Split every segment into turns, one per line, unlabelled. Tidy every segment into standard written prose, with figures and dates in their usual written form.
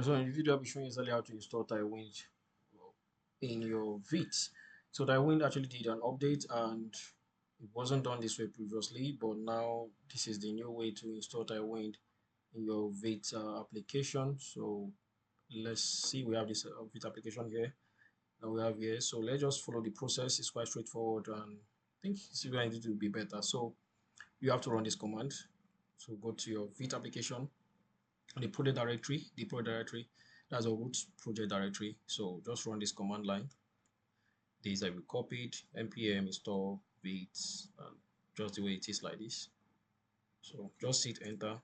So in the video, I'll be showing you exactly how to install Taiwind in your Vite. So Taiwind actually did an update and it wasn't done this way previously, but now this is the new way to install Taiwind in your Vite application. So let's see, we have this Vite application here. Now we have here. So let's just follow the process. It's quite straightforward and I think it's going to be better. So you have to run this command. So go to your Vite application, the project directory, that's a root project directory. So just run this command line. These I will copy it, npm install vite, and just the way it is like this. So just hit enter.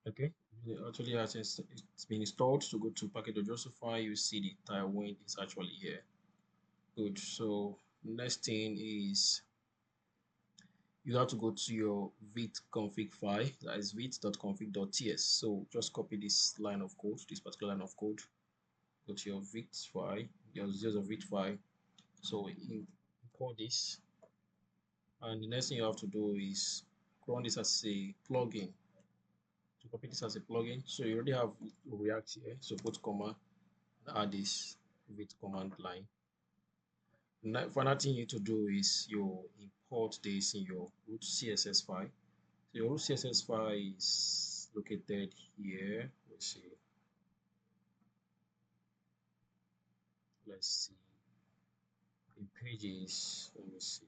Okay, it actually has it's been installed. So go to package.josify, you see the Taiwan is actually here. Good. So next thing is you have to go to your vite config file, that is vite.config.ts. So just copy this line of code, this particular line of code, go to your vite file, your vite file. So import this, and the next thing you have to do is run this as a plugin. To copy this as a plugin, so you already have React here. So put comma, add this vite command line. Now, final thing you need to do is you import this in your root CSS file. So your root CSS file is located here. Let's see in pages. Let me see.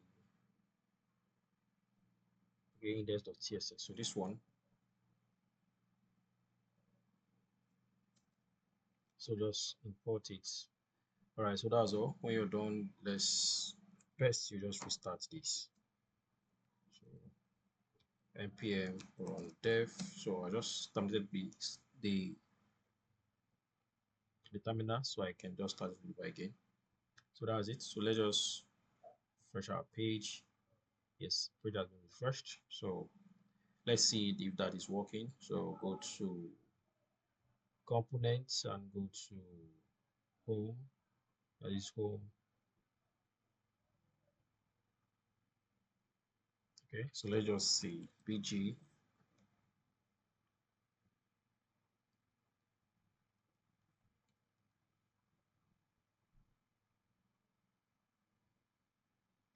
Okay, index.css. So this one. So just import it. All right, so that's all. When you're done, let's first you just restart this. So npm run dev. So I just terminated the terminal so I can just start the again. So that's it. So let's just refresh our page. Yes, page has been refreshed. So let's see if that is working. So go to components and go to home. That is home. Okay, so let's just see bg.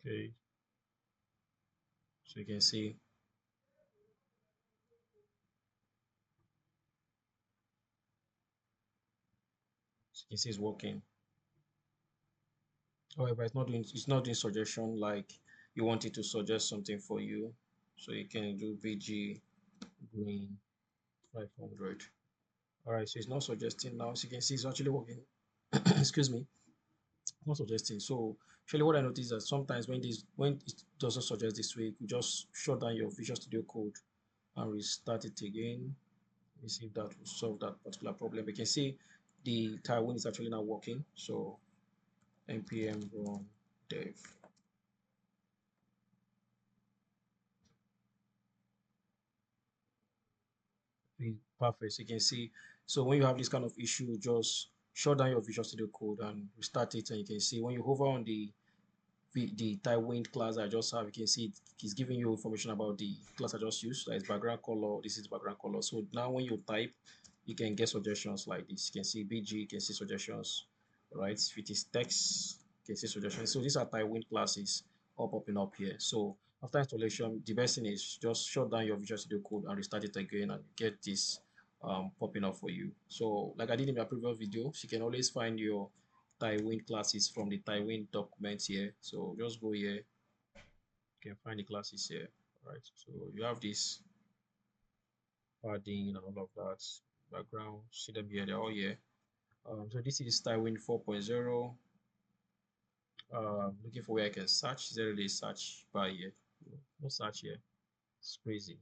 Okay, so you can see it's working. However, it's not doing suggestion like you want it to suggest something for you. So you can do bg green 500. All right, so it's not suggesting now. So you can see it's actually working. Excuse me, not suggesting. So actually what I noticed is that sometimes when it doesn't suggest this way, you just shut down your Visual Studio Code and restart it again. Let me see if that will solve that particular problem. We can see the Taiwan is actually now working. So npm run dev. Perfect. So you can see, so when you have this kind of issue, just shut down your Visual Studio Code and restart it, and you can see when you hover on the Taiwind class I just have, you can see it's giving you information about the class I just used. That is background color. This is background color. So now when you type, you can get suggestions like this. You can see BG, you can see suggestions, right? If it is text, you can see suggestions. So these are Taiwind classes all popping up here. So after installation, the best thing is just shut down your Visual Studio Code and restart it again and get this popping up for you. So like I did in my previous video, you can always find your Taiwan classes from the Taiwan documents here. So just go here, you can find the classes here. All right, so you have this padding and all of that background. See them here, they're all here. So this is Taiwan 4.0. Looking for where I can search. Is there a search bar here? No search here. It's crazy.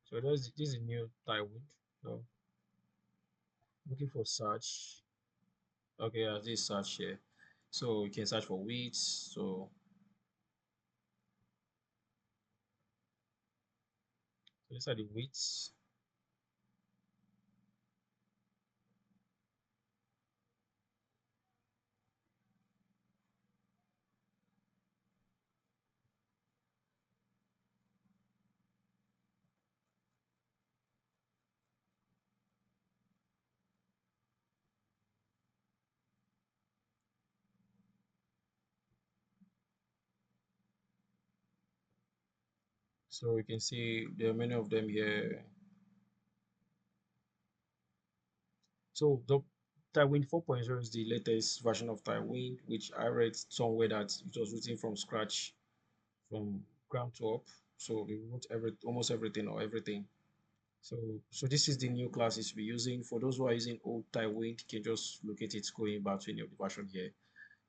So this is new Taiwan. So looking for search. Okay, this search here. So you can search for width. So these are the widths. So you can see there are many of them here. So the Taiwind 4.0 is the latest version of Taiwind, which I read somewhere that it was written from scratch, from ground to up. So they wrote almost everything or everything. So this is the new classes we're using. For those who are using old Taiwind, you can just locate it going back to any of the version here.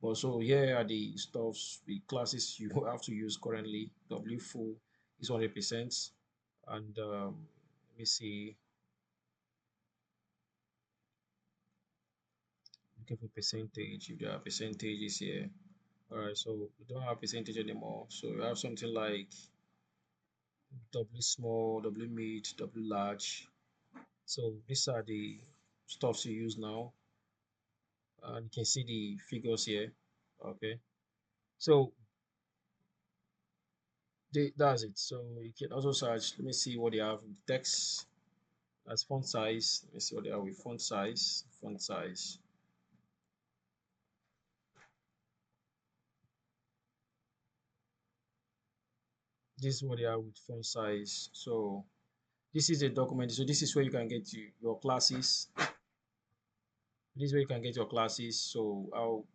But so here are the stuffs, the classes you have to use currently. W full is 100%. And let me see, looking for percentage. If there are percentages here. All right, so we don't have percentage anymore. So you have something like W small, W mid, W large. So these are the stuffs you use now. And you can see the figures here. Okay. So that's it. So you can also search. Let me see what they have with text as font size. Let me see what they have with font size. Font size. This is what they have with font size. So this is a document. So this is where you can get your classes. This is where you can get your classes. So how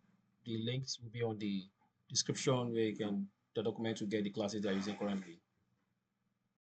the links will be on the description where you can the document to get the classes they are using currently.